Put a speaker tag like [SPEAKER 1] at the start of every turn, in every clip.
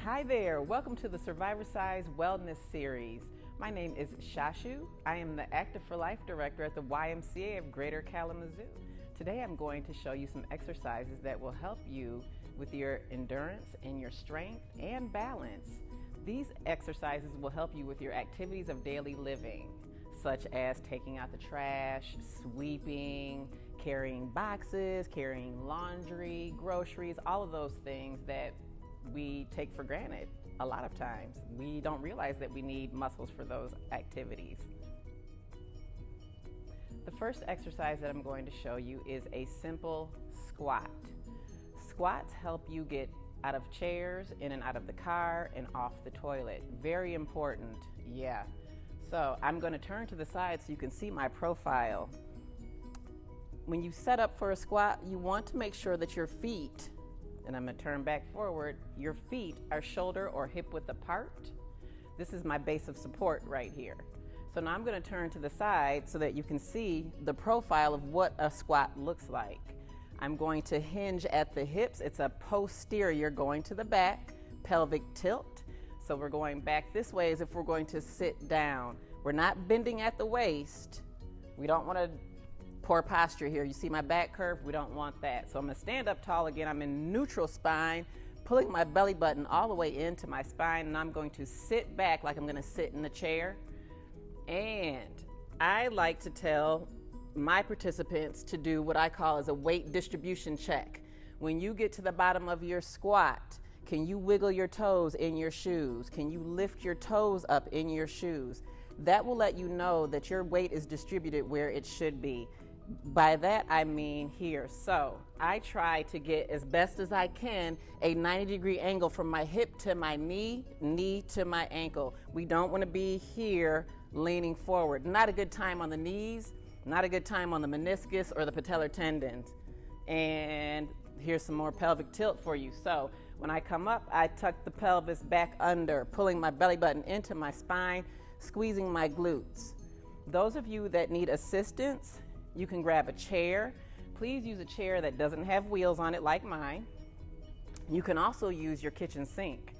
[SPEAKER 1] Hi there, welcome to the Survivorcise Wellness Series. My name is Shashu. I am the Active for Life Director at the YMCA of Greater Kalamazoo. Today I'm going to show you some exercises that will help you with your endurance and your strength and balance. These exercises will help you with your activities of daily living, such as taking out the trash, sweeping, carrying boxes, carrying laundry, groceries, all of those things that we take for granted a lot of times. We don't realize that we need muscles for those activities. The first exercise that I'm going to show you is a simple squat. Squats help you get out of chairs, in and out of the car, and off the toilet. Very important, yeah. So I'm going to turn to the side so you can see my profile. When you set up for a squat, you want to make sure that your feet, and I'm going to turn back forward, your feet are shoulder or hip width apart. This is my base of support right here. So now I'm going to turn to the side so that you can see the profile of what a squat looks like. I'm going to hinge at the hips. It's a posterior going to the back, pelvic tilt. So we're going back this way as if we're going to sit down. We're not bending at the waist. We don't want to poor posture here. You see my back curve? We don't want that. So I'm going to stand up tall again. I'm in neutral spine, pulling my belly button all the way into my spine, and I'm going to sit back like I'm going to sit in a chair. And I like to tell my participants to do what I call as a weight distribution check. When you get to the bottom of your squat, can you wiggle your toes in your shoes? Can you lift your toes up in your shoes? That will let you know that your weight is distributed where it should be. By that, I mean here. So I try to get as best as I can a 90-degree angle from my hip to my knee to my ankle. We don't want to be here leaning forward. Not a good time on the knees, not a good time on the meniscus or the patellar tendons. And here's some more pelvic tilt for you. So when I come up, I tuck the pelvis back under, pulling my belly button into my spine, squeezing my glutes. Those of you that need assistance, you can grab a chair. Please use a chair that doesn't have wheels on it like mine. You can also use your kitchen sink.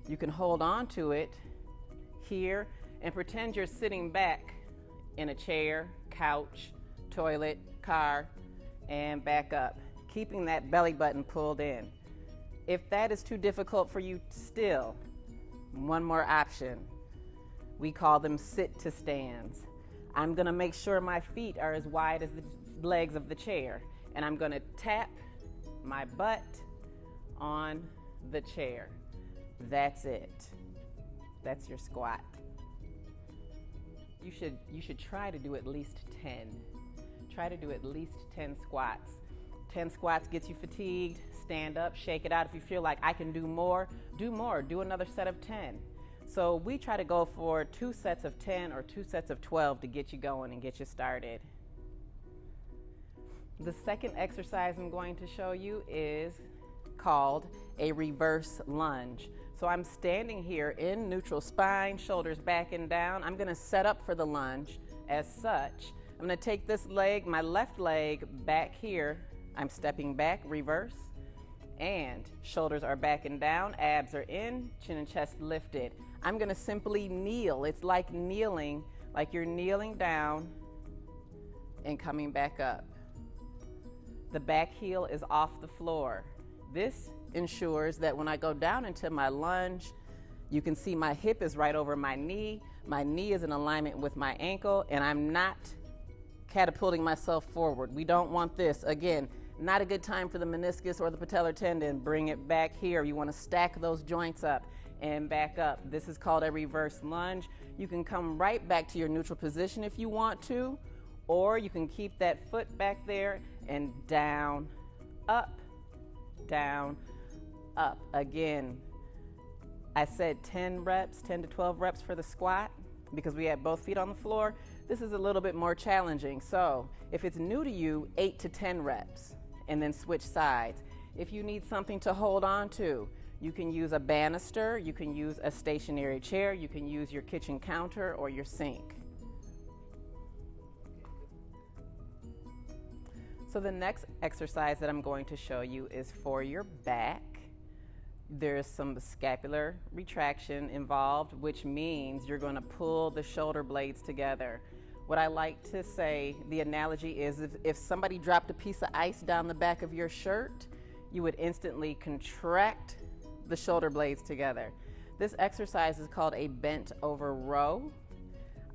[SPEAKER 1] You can hold on to it here and pretend you're sitting back in a chair, couch, toilet, car, and back up, keeping that belly button pulled in. If that is too difficult for you still, one more option. We call them sit to stands. I'm gonna make sure my feet are as wide as the legs of the chair, and I'm gonna tap my butt on the chair. That's it. That's your squat. You should try to do at least 10. Try to do at least 10 squats. 10 squats gets you fatigued. Stand up, shake it out. If you feel like I can do more, do more. Do another set of 10. So we try to go for 2 sets of 10 or 2 sets of 12 to get you going and get you started. The second exercise I'm going to show you is called a reverse lunge. So I'm standing here in neutral spine, shoulders back and down. I'm going to set up for the lunge as such. I'm going to take this leg, my left leg, back here. I'm stepping back, reverse, and shoulders are back and down, abs are in, chin and chest lifted. I'm going to simply kneel. It's like kneeling, like you're kneeling down and coming back up. The back heel is off the floor. This ensures that when I go down into my lunge, you can see my hip is right over my knee is in alignment with my ankle, and I'm not catapulting myself forward. We don't want this. Again, not a good time for the meniscus or the patellar tendon. Bring it back here. You want to stack those joints up and back up. This is called a reverse lunge. You can come right back to your neutral position if you want to, or you can keep that foot back there and down, up, down, up. Again, I said 10 reps, 10 to 12 reps for the squat because we have both feet on the floor. This is a little bit more challenging. So if it's new to you, 8 to 10 reps and then switch sides. If you need something to hold on to, you can use a banister, you can use a stationary chair, you can use your kitchen counter or your sink. So the next exercise that I'm going to show you is for your back. There's some scapular retraction involved, which means you're going to pull the shoulder blades together. What I like to say, the analogy is if somebody dropped a piece of ice down the back of your shirt, you would instantly contract the shoulder blades together. This exercise is called a bent over row.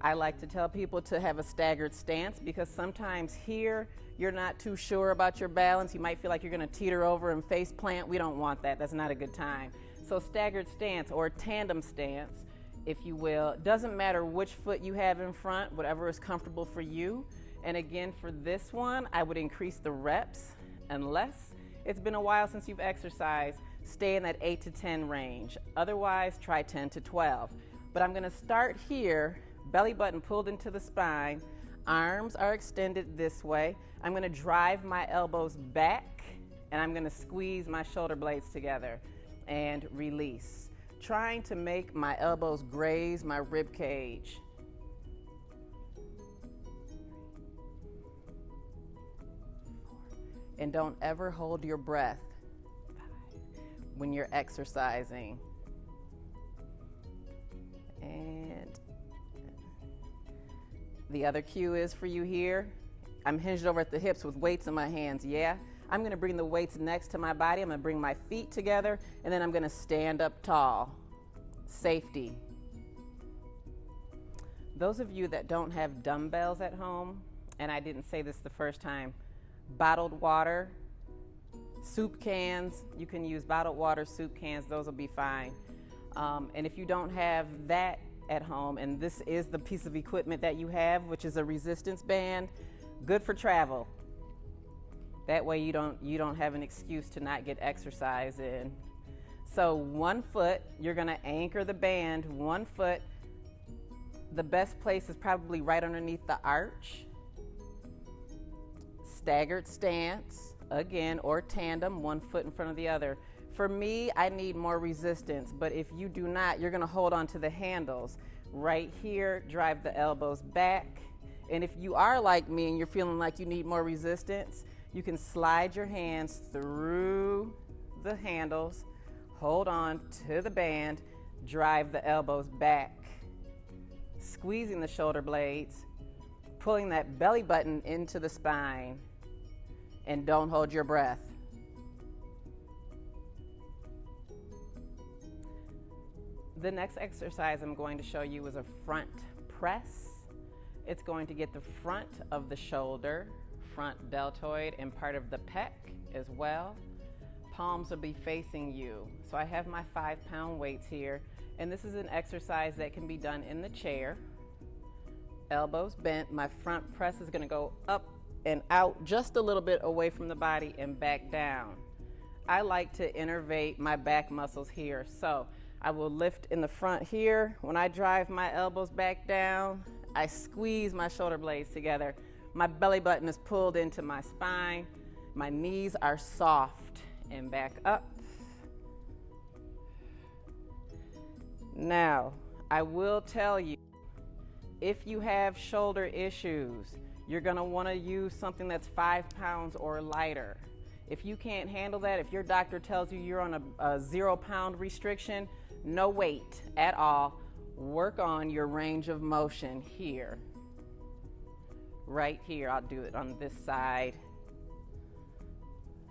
[SPEAKER 1] I like to tell people to have a staggered stance because sometimes here you're not too sure about your balance. You might feel like you're going to teeter over and face plant. We don't want that. That's not a good time. So staggered stance or tandem stance, if you will, doesn't matter which foot you have in front, whatever is comfortable for you. And again, for this one, I would increase the reps unless it's been a while since you've exercised. Stay in that 8 to 10 range. Otherwise, try 10 to 12. But I'm going to start here, belly button pulled into the spine. Arms are extended this way. I'm going to drive my elbows back and I'm going to squeeze my shoulder blades together and release. Trying to make my elbows graze my rib cage. And don't ever hold your breath when you're exercising. And the other cue is for you here. I'm hinged over at the hips with weights in my hands, yeah? I'm gonna bring the weights next to my body. I'm gonna bring my feet together, and then I'm gonna stand up tall. Safety. Those of you that don't have dumbbells at home, and I didn't say this the first time, bottled water, soup cans, you can use bottled water, soup cans, those will be fine. And if you don't have that at home, and this is the piece of equipment that you have, which is a resistance band, good for travel. That way you don't have an excuse to not get exercise in. So one foot, you're gonna anchor the band, one foot. The best place is probably right underneath the arch. Staggered stance, again, or tandem, one foot in front of the other. For me, I need more resistance, but if you do not, you're gonna hold on to the handles. Right here, drive the elbows back. And if you are like me and you're feeling like you need more resistance, you can slide your hands through the handles, hold on to the band, drive the elbows back, squeezing the shoulder blades, pulling that belly button into the spine, and don't hold your breath. The next exercise I'm going to show you is a front press. It's going to get the front of the shoulder, front deltoid, and part of the pec as well. Palms will be facing you. So I have my 5-pound weights here, and this is an exercise that can be done in the chair. Elbows bent. My front press is going to go up and out just a little bit away from the body and back down. I like to innervate my back muscles here. So I will lift in the front here. When I drive my elbows back down, I squeeze my shoulder blades together. My belly button is pulled into my spine. My knees are soft and back up. Now, I will tell you, if you have shoulder issues, you're gonna wanna use something that's 5 pounds or lighter. If you can't handle that, if your doctor tells you you're on a 0-pound restriction, no weight at all, work on your range of motion here. Right here, I'll do it on this side.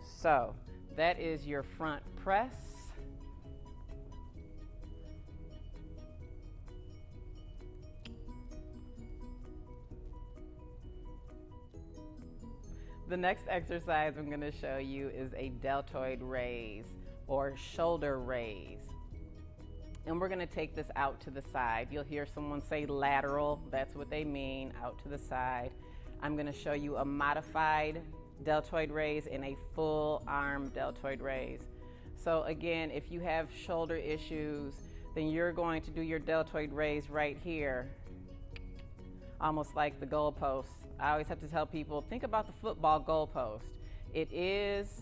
[SPEAKER 1] So, that is your front press. The next exercise I'm going to show you is a deltoid raise or shoulder raise. And we're going to take this out to the side. You'll hear someone say lateral. That's what they mean, out to the side. I'm going to show you a modified deltoid raise and a full arm deltoid raise. So again, if you have shoulder issues, then you're going to do your deltoid raise right here, almost like the goalpost. I always have to tell people, think about the football goalpost. It is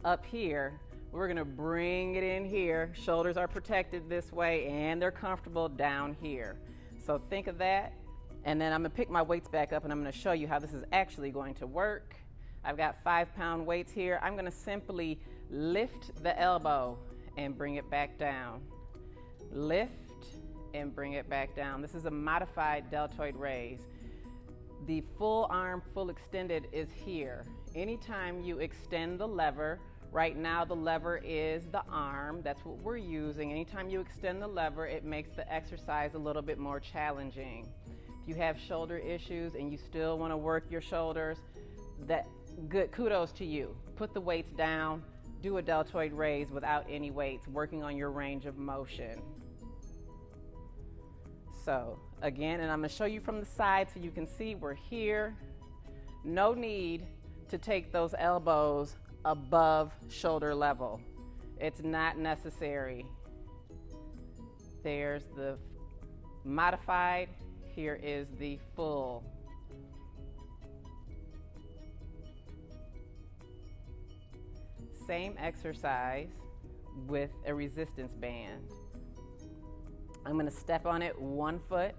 [SPEAKER 1] up here. We're gonna bring it in here. Shoulders are protected this way and they're comfortable down here. So think of that. And then I'm gonna pick my weights back up and I'm gonna show you how this is actually going to work. I've got 5-pound weights here. I'm gonna simply Lift the elbow and bring it back down. Lift and bring it back down. This is a modified deltoid raise. The full arm, full extended is here. Anytime you extend the lever, right now the lever is the arm, that's what we're using. Anytime you extend the lever, it makes the exercise a little bit more challenging. If you have shoulder issues and you still want to work your shoulders, good, kudos to you. Put the weights down, do a deltoid raise without any weights, working on your range of motion. So again, and I'm going to show you from the side so you can see we're here. No need to take those elbows above shoulder level. It's not necessary. There's the modified. Here is the full. Same exercise with a resistance band. I'm going to step on it 1 foot,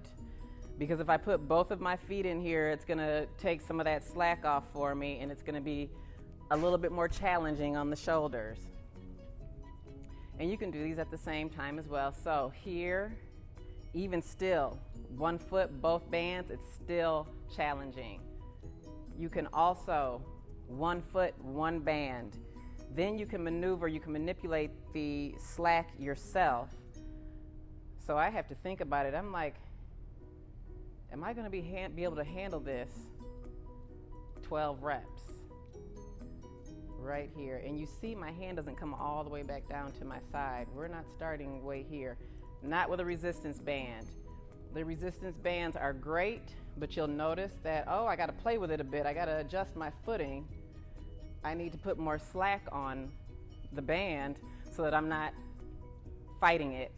[SPEAKER 1] because if I put both of my feet in here, it's going to take some of that slack off for me, and it's going to be a little bit more challenging on the shoulders. And you can do these at the same time as well. So here, even still, 1 foot, both bands, it's still challenging. You can also 1 foot, 1 band. Then you can maneuver, you can manipulate the slack yourself. So I have to think about it. I'm like, am I going to be able to handle this 12 reps right here? And you see my hand doesn't come all the way back down to my side. We're not starting way here. Not with a resistance band. The resistance bands are great, but you'll notice that, oh, I got to play with it a bit. I got to adjust my footing. I need to put more slack on the band so that I'm not fighting it.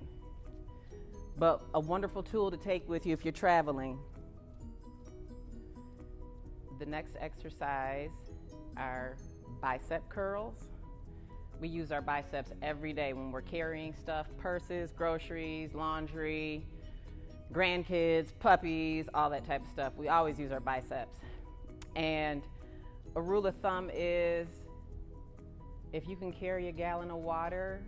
[SPEAKER 1] But a wonderful tool to take with you if you're traveling. The next exercise are bicep curls. We use our biceps every day when we're carrying stuff, purses, groceries, laundry, grandkids, puppies, all that type of stuff. We always use our biceps. And a rule of thumb is, if you can carry a gallon of water,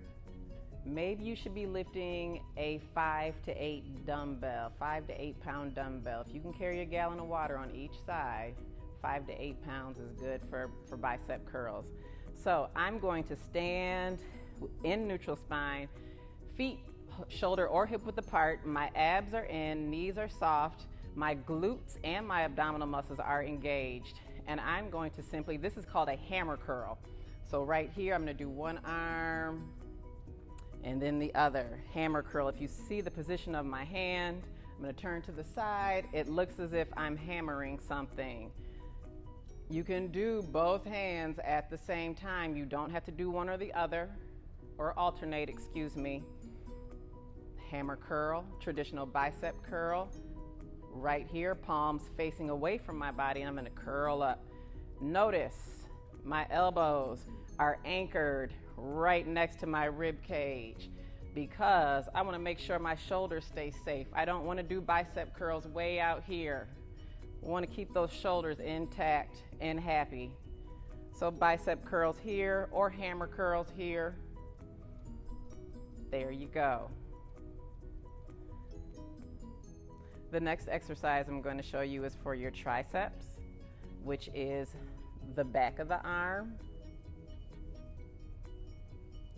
[SPEAKER 1] maybe you should be lifting a 5 to 8 dumbbell, 5 to 8 pound dumbbell. If you can carry a gallon of water on each side, 5 to 8 pounds is good for bicep curls. So I'm going to stand in neutral spine, feet shoulder or hip width apart. My abs are in, knees are soft. My glutes and my abdominal muscles are engaged. And I'm going to simply, this is called a hammer curl. So right here, I'm going to do one arm and then the other, hammer curl. If you see the position of my hand, I'm going to turn to the side. It looks as if I'm hammering something. You can do both hands at the same time. You don't have to do one or the other, or alternate, excuse me. Hammer curl, traditional bicep curl. Right here, palms facing away from my body, and I'm going to curl up. Notice my elbows are anchored right next to my rib cage, because I want to make sure my shoulders stay safe. I don't want to do bicep curls way out here. I want to keep those shoulders intact and happy. So bicep curls here or hammer curls here. There you go. The next exercise I'm going to show you is for your triceps, which is the back of the arm.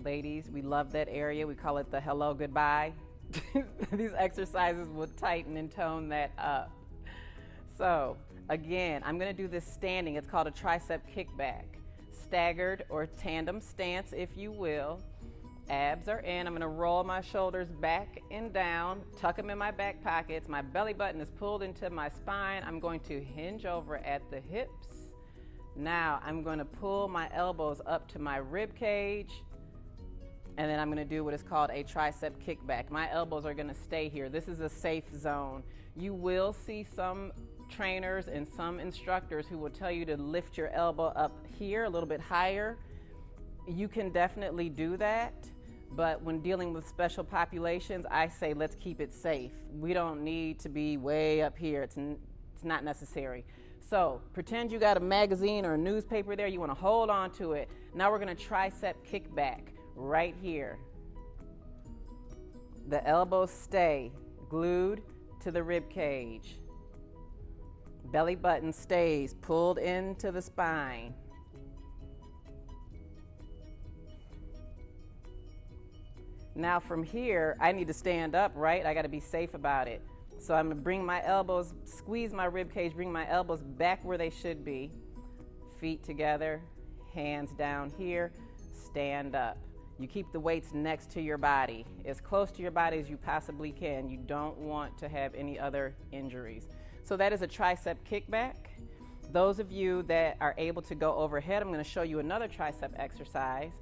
[SPEAKER 1] Ladies, we love that area. We call it the hello, goodbye. These exercises will tighten and tone that up. So again, I'm going to do this standing. It's called a tricep kickback. Staggered or tandem stance, if you will. Abs are in. I'm going to roll my shoulders back and down, tuck them in my back pockets. My belly button is pulled into my spine. I'm going to hinge over at the hips. Now I'm going to pull my elbows up to my rib cage, and then I'm going to do what is called a tricep kickback. My elbows are going to stay here. This is a safe zone. You will see some trainers and some instructors who will tell you to lift your elbow up here a little bit higher. You can definitely do that, but when dealing with special populations, I say let's keep it safe. We don't need to be way up here. It's It's not necessary. So pretend you got a magazine or a newspaper there. You want to hold on to it. Now we're going to tricep kickback right here. The elbows stay glued to the rib cage. Belly button stays pulled into the spine. Now from here, I need to stand up, right? I got to be safe about it. So I'm going to bring my elbows, squeeze my rib cage, bring my elbows back where they should be. Feet together, hands down here, stand up. You keep the weights next to your body, as close to your body as you possibly can. You don't want to have any other injuries. So that is a tricep kickback. Those of you that are able to go overhead, I'm going to show you another tricep exercise.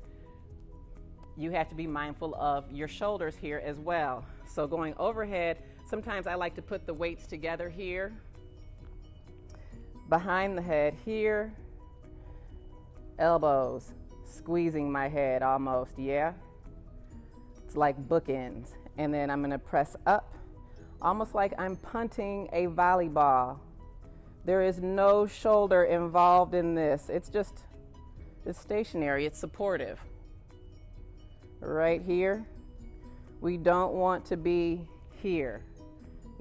[SPEAKER 1] You have to be mindful of your shoulders here as well. So going overhead, sometimes I like to put the weights together here, behind the head here, elbows, squeezing my head almost, yeah? It's like bookends. And then I'm gonna press up, almost like I'm punting a volleyball. There is no shoulder involved in this. It's stationary, it's supportive. Right here, we don't want to be here.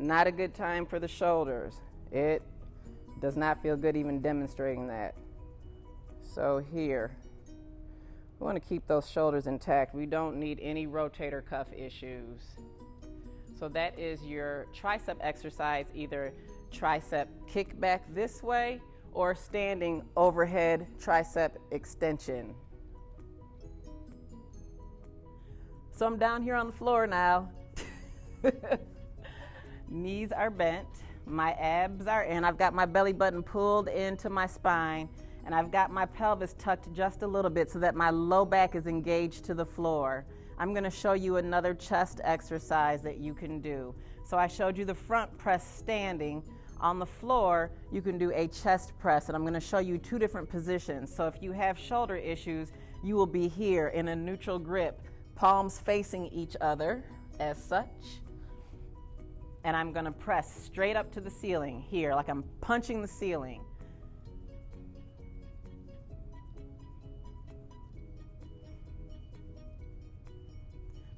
[SPEAKER 1] Not a good time for the shoulders. It does not feel good even demonstrating that. So here, we want to keep those shoulders intact. We don't need any rotator cuff issues. So that is your tricep exercise, either tricep kickback this way or standing overhead tricep extension. So I'm down here on the floor now. Knees are bent, my abs are in, I've got my belly button pulled into my spine, and I've got my pelvis tucked just a little bit so that my low back is engaged to the floor. I'm going to show you another chest exercise that you can do. So I showed you the front press standing. On the floor, you can do a chest press, and I'm going to show you two different positions. So if you have shoulder issues, you will be here in a neutral grip, palms facing each other as such. And I'm going to press straight up to the ceiling here, like I'm punching the ceiling.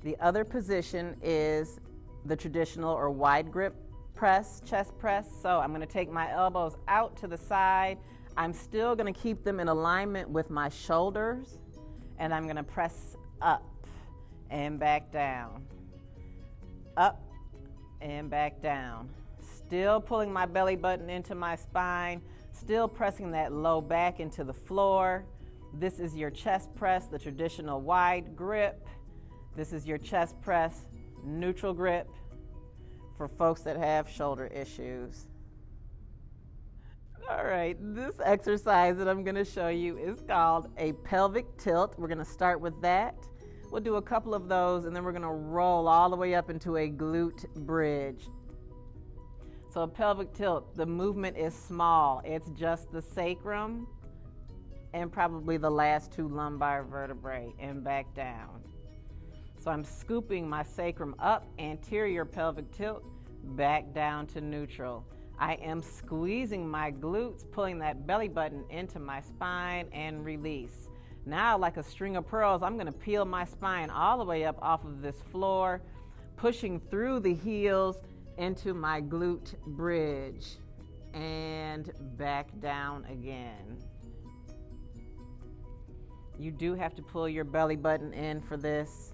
[SPEAKER 1] The other position is the traditional or wide grip press, chest press. So I'm going to take my elbows out to the side. I'm still going to keep them in alignment with my shoulders, and I'm going to press up and back down. Up and back down. Still pulling my belly button into my spine, still pressing that low back into the floor. This is your chest press, the traditional wide grip. This is your chest press, neutral grip for folks that have shoulder issues. All right, this exercise that I'm going to show you is called a pelvic tilt. We're going to start with that. We'll do a couple of those, and then we're going to roll all the way up into a glute bridge. So a pelvic tilt, the movement is small. It's just the sacrum and probably the last two lumbar vertebrae and back down. So I'm scooping my sacrum up, anterior pelvic tilt, back down to neutral. I am squeezing my glutes, pulling that belly button into my spine and release. Now, like a string of pearls, I'm going to peel my spine all the way up off of this floor, pushing through the heels into my glute bridge and back down again. You do have to pull your belly button in for this.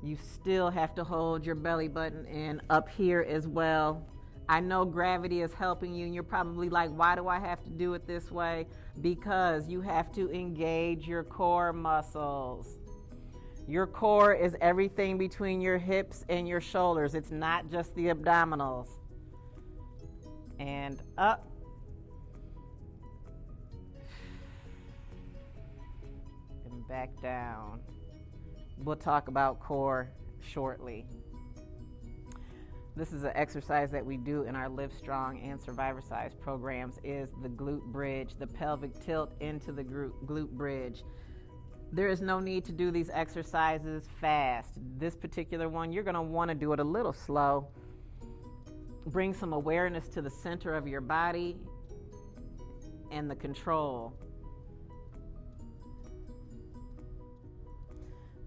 [SPEAKER 1] You still have to hold your belly button in up here as well. I know gravity is helping you, and you're probably like, why do I have to do it this way? Because you have to engage your core muscles. Your core is everything between your hips and your shoulders. It's not just the abdominals. And up. And back down. We'll talk about core shortly. This is an exercise that we do in our Live Strong and Survivorcise programs, is the glute bridge, the pelvic tilt into the glute bridge. There is no need to do these exercises fast. This particular one, you're going to want to do it a little slow. Bring some awareness to the center of your body and the control.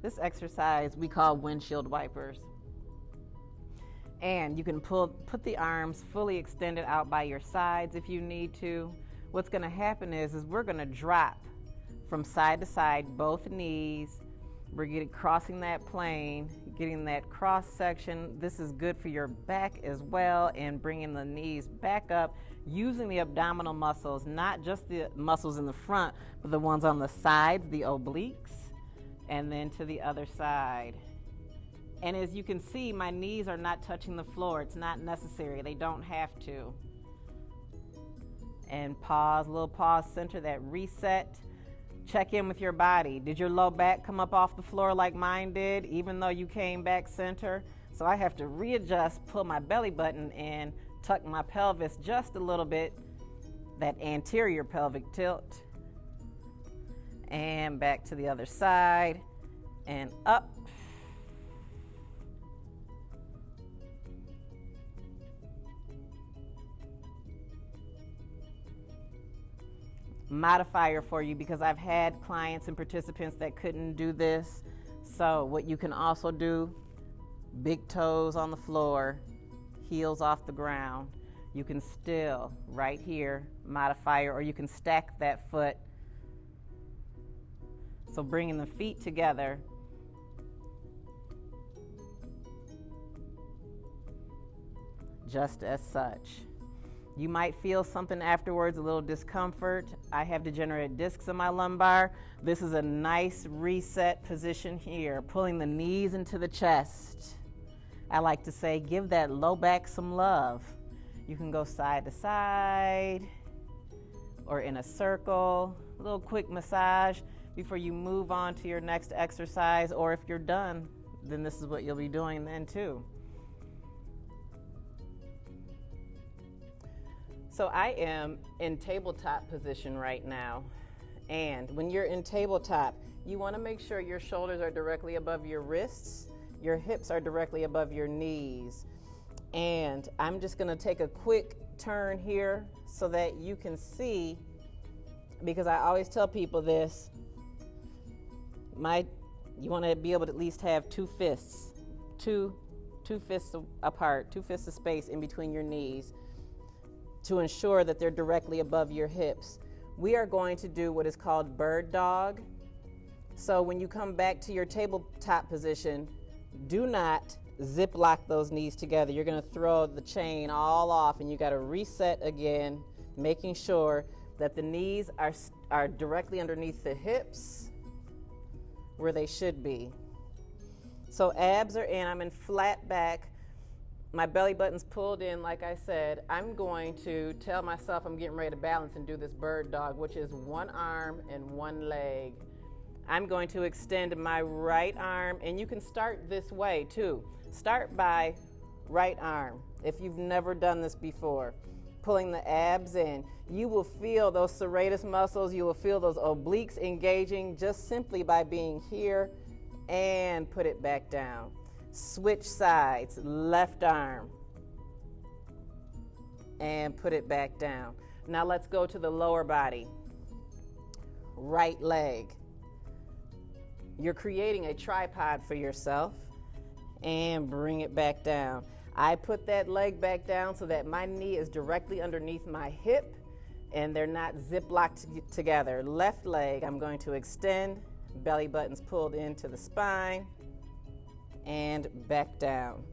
[SPEAKER 1] This exercise we call Windshield Wipers. And you can put the arms fully extended out by your sides if you need to. What's going to happen is we're going to drop from side to side, both knees. We're crossing that plane, getting that cross section. This is good for your back as well, and bringing the knees back up using the abdominal muscles, not just the muscles in the front, but the ones on the sides, the obliques, and then to the other side. And as you can see, my knees are not touching the floor. It's not necessary. They don't have to. And pause, little pause, center that reset. Check in with your body. Did your low back come up off the floor like mine did, even though you came back center? So I have to readjust, pull my belly button in, tuck my pelvis just a little bit, that anterior pelvic tilt. And back to the other side, and up. Modifier for you, because I've had clients and participants that couldn't do this. So what you can also do, big toes on the floor, heels off the ground. You can still, right here, modifier, or you can stack that foot. So bringing the feet together. Just as such. You might feel something afterwards, a little discomfort. I have degenerated discs in my lumbar. This is a nice reset position here, pulling the knees into the chest. I like to say, give that low back some love. You can go side to side or in a circle, a little quick massage before you move on to your next exercise, or if you're done, then this is what you'll be doing then too. So I am in tabletop position right now, and when you're in tabletop, you want to make sure your shoulders are directly above your wrists, your hips are directly above your knees. And I'm just going to take a quick turn here so that you can see, because I always tell people this, you want to be able to at least have two fists apart, 2 fists of space in between your knees, to ensure that they're directly above your hips. We are going to do what is called bird dog. So when you come back to your tabletop position, do not zip lock those knees together. You're going to throw the chain all off, and you got to reset again, making sure that the knees are directly underneath the hips where they should be. So abs are in, I'm in flat back. My belly button's pulled in, like I said. I'm going to tell myself I'm getting ready to balance and do this bird dog, which is one arm and one leg. I'm going to extend my right arm, and you can start this way too. Start by right arm. If you've never done this before, pulling the abs in, you will feel those serratus muscles, you will feel those obliques engaging just simply by being here, and put it back down. Switch sides, left arm, and put it back down. Now let's go to the lower body. Right leg. You're creating a tripod for yourself, and bring it back down. I put that leg back down so that my knee is directly underneath my hip, and they're not zip locked together. Left leg, I'm going to extend, belly button's pulled into the spine, and back down.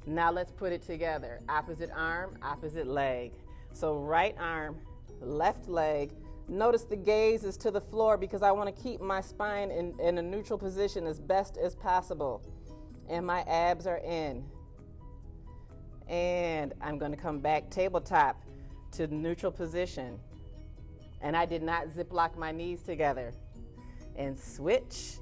[SPEAKER 1] Now let's put it together. Opposite arm, opposite leg. So right arm, left leg. Notice the gaze is to the floor because I want to keep my spine in a neutral position as best as possible. And my abs are in. And I'm going to come back tabletop to neutral position. And I did not zip lock my knees together. And switch.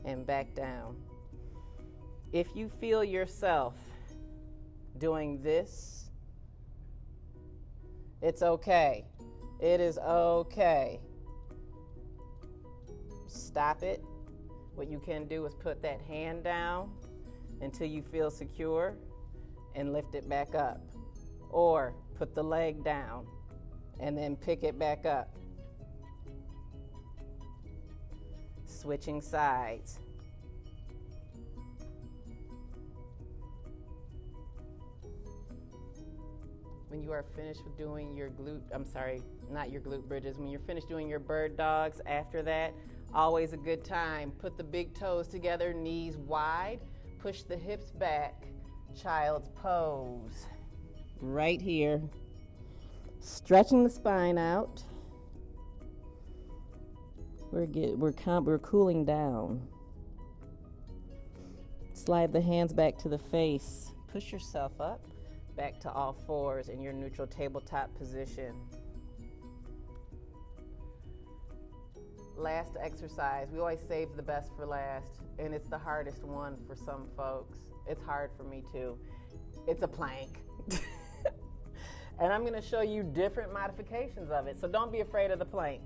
[SPEAKER 1] And back down. If you feel yourself doing this, it's okay. It is okay. Stop it. What you can do is put that hand down until you feel secure and lift it back up. Or put the leg down and then pick it back up. Switching sides. When you are finished with doing your not your glute bridges, when you're finished doing your bird dogs after that, always a good time. Put the big toes together, knees wide, push the hips back, child's pose. Right here. Stretching the spine out. We're cooling down. Slide the hands back to the face. Push yourself up, back to all fours in your neutral tabletop position. Last exercise. We always save the best for last, and it's the hardest one for some folks. It's hard for me too. It's a plank. And I'm going to show you different modifications of it, so don't be afraid of the plank.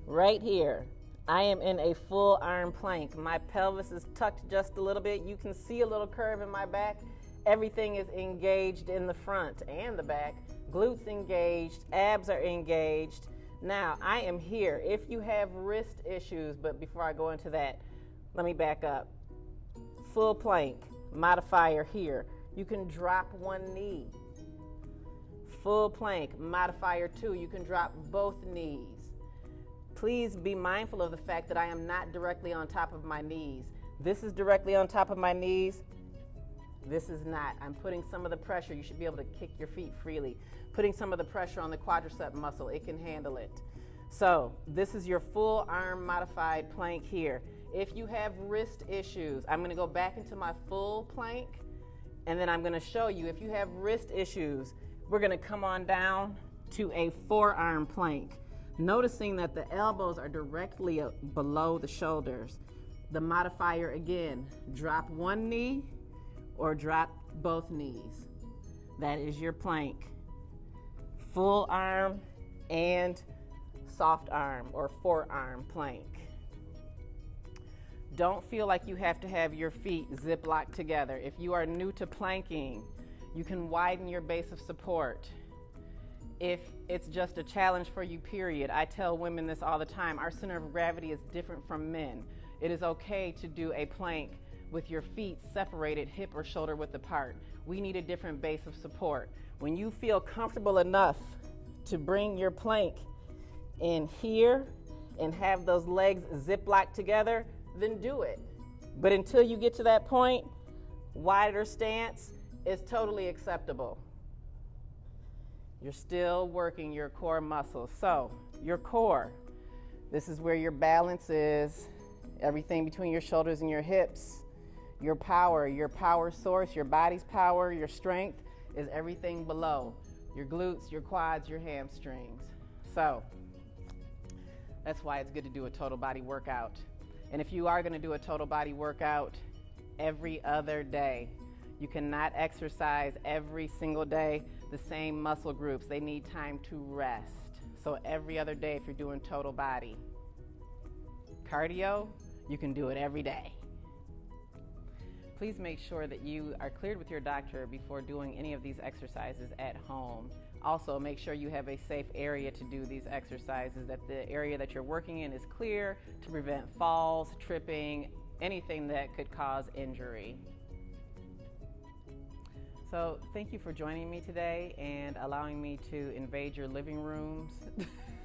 [SPEAKER 1] Right here, I am in a full arm plank. My pelvis is tucked just a little bit. You can see a little curve in my back. Everything is engaged in the front and the back. Glutes engaged, abs are engaged. Now, I am here. If you have wrist issues, but before I go into that, let me back up. Full plank, modifier here. You can drop one knee. Full plank, modifier 2. You can drop both knees. Please be mindful of the fact that I am not directly on top of my knees. This is directly on top of my knees. This is not. I'm putting some of the pressure. You should be able to kick your feet freely. Putting some of the pressure on the quadricep muscle. It can handle it. So this is your full arm modified plank here. If you have wrist issues, I'm going to go back into my full plank, and then I'm going to show you if you have wrist issues, we're going to come on down to a forearm plank. Noticing that the elbows are directly below the shoulders. The modifier again, drop one knee or drop both knees. That is your plank. Full arm and soft arm or forearm plank. Don't feel like you have to have your feet zip locked together. If you are new to planking, you can widen your base of support. If it's just a challenge for you, period. I tell women this all the time. Our center of gravity is different from men. It is okay to do a plank with your feet separated hip or shoulder width apart. We need a different base of support. When you feel comfortable enough to bring your plank in here and have those legs zip locked together, then do it. But until you get to that point, wider stance is totally acceptable. You're still working your core muscles. So, your core, this is where your balance is, everything between your shoulders and your hips. Your power source, your body's power, your strength is everything below. Your glutes, your quads, your hamstrings. So, that's why it's good to do a total body workout. And if you are going to do a total body workout every other day, you cannot exercise every single day the same muscle groups. They need time to rest. So every other day if you're doing total body. Cardio, you can do it every day. Please make sure that you are cleared with your doctor before doing any of these exercises at home. Also, make sure you have a safe area to do these exercises, that the area that you're working in is clear to prevent falls, tripping, anything that could cause injury. So thank you for joining me today and allowing me to invade your living rooms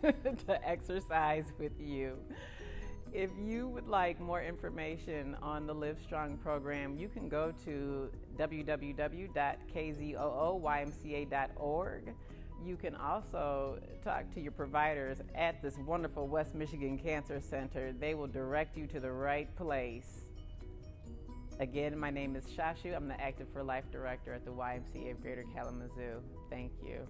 [SPEAKER 1] to exercise with you. If you would like more information on the Live Strong program, you can go to www.kzooymca.org. You can also talk to your providers at this wonderful West Michigan Cancer Center. They will direct you to the right place. Again, my name is Shashu. I'm the Active for Life Director at the YMCA of Greater Kalamazoo. Thank you.